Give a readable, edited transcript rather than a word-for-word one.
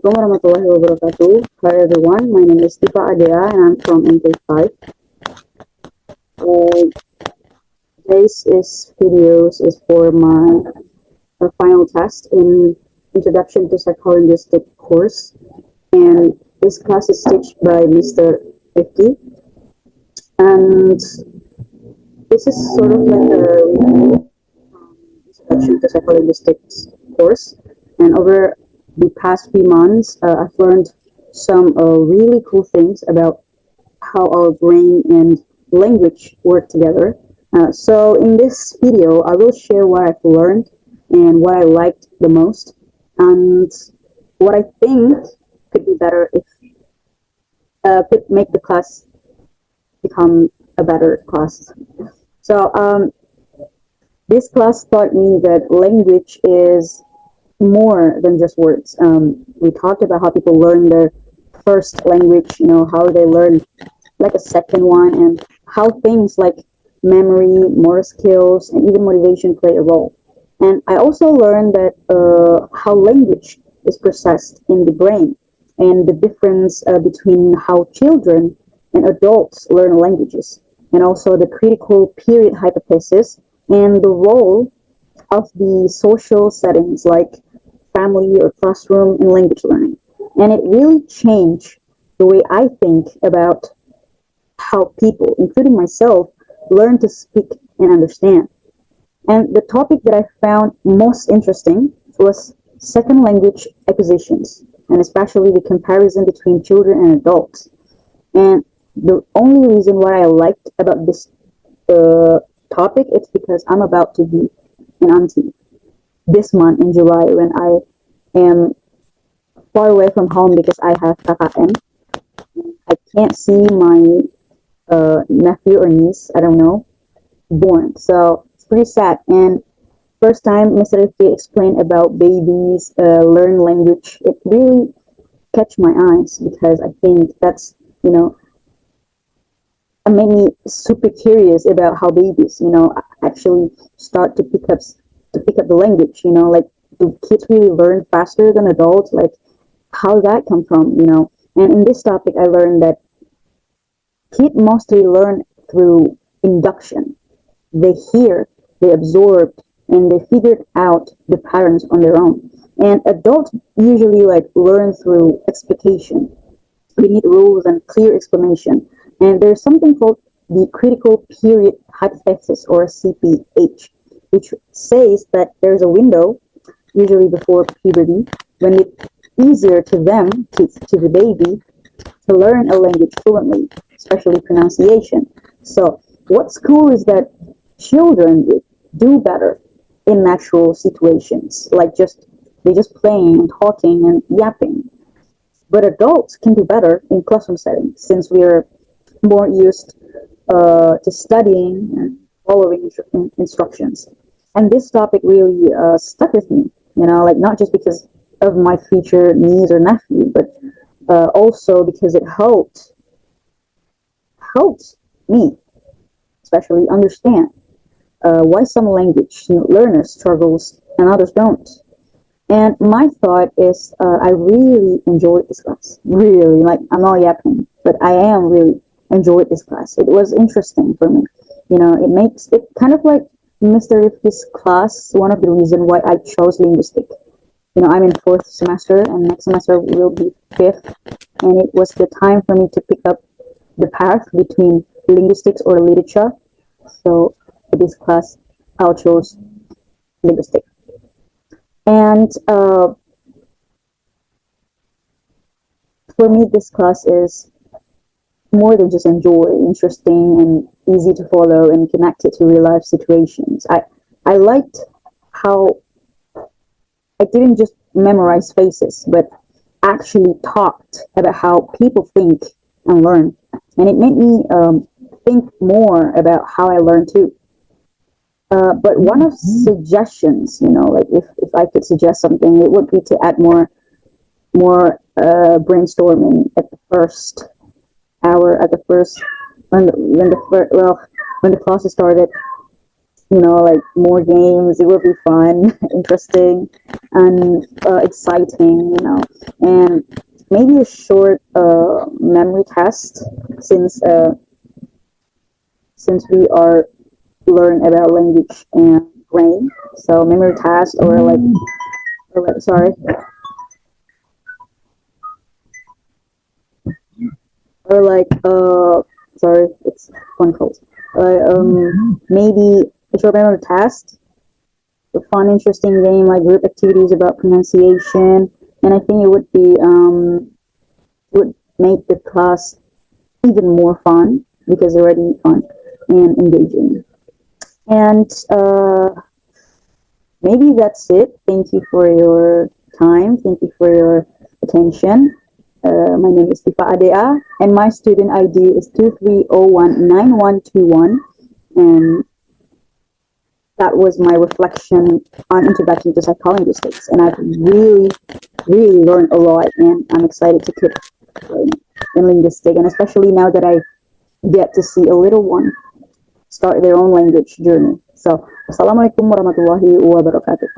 Assalamualaikum warahmatullahi wabarakatuh. Hi everyone, my name is Tifa Ade A and I'm from MK5. Uh, today's videos is for my final test in Introduction to Psycholinguistics course, and this class is stitched by Mr. Ade, and this is sort of like a Introduction to Psycholinguistics course, and over the past few months, I've learned some really cool things about how our brain and language work together. So in this video, I will share what I've learned and what I liked the most, and what I think could be better if could make the class become a better class. So this class taught me that language is more than just words. We talked about how people learn their first language, how they learn like a second one, and how things like memory, motor skills, and even motivation play a role. And I also learned that how language is processed in the brain, and the difference between how children and adults learn languages, and also the critical period hypothesis and the role of the social settings like family or classroom in language learning. And it really changed the way I think about how people, including myself, learn to speak and understand. And the topic that I found most interesting was second language acquisitions, and especially the comparison between children and adults. And the only reason why I liked about this topic is because I'm about to be an auntie this month in July, when I am far away from home because I have KKN. I can't see my nephew or niece, I don't know, born. So it's pretty sad. And first time Mr. Rifki explained about babies learn language, it really catch my eyes, because I think that's, it made me super curious about how babies, actually start to pick up the language. Like, do kids really learn faster than adults? Like, how that come from? And in this topic, I learned that kids mostly learn through induction. They hear, they absorbed, and they figured out the patterns on their own. And adults usually learn through expectation. We need rules and clear explanation. And there's something called the critical period hypothesis, or CPH, which says that there's a window, usually before puberty, when it's easier to the baby, to learn a language fluently, especially pronunciation. So what's cool is that children do better in natural situations, like they just playing and talking and yapping. But adults can do better in classroom settings, since we are more used to studying and following instructions. And this topic really stuck with me, not just because of my future niece or nephew, but also because it helped me especially understand why some language learners struggles and others don't. And my thought is, I really enjoyed this class. Really, I'm not yapping, but I am really enjoyed this class. It was interesting for me. It makes it kind of like Mr. Rifki's class, one of the reasons why I chose linguistic. I'm in fourth semester, and next semester will be fifth, and it was the time for me to pick up the path between linguistics or literature. So for this class, I chose linguistic. And for me, this class is more than just interesting and easy to follow and connected to real life situations. I liked how I didn't just memorize faces, but actually talked about how people think and learn. And it made me think more about how I learn too. But one of suggestions, if I could suggest something, it would be to add more brainstorming at the first hour, when the classes started. like more games. It will be fun, interesting, and exciting, and maybe a short memory test since we are learn about language and brain. So memory test sorry, or like sorry, it's phone calls. Maybe a short memory test, a fun, interesting game like group activities about pronunciation, and I think it would make the class even more fun because it's already fun and engaging. And maybe that's it. Thank you for your time. Thank you for your attention. My name is Tifa Ade A, and my student ID is 23019121. And that was my reflection on introduction to psycholinguistics. And I've really, really learned a lot, and I'm excited to keep learning in linguistics, and especially now that I get to see a little one start their own language journey. So, Assalamualaikum warahmatullahi wabarakatuh.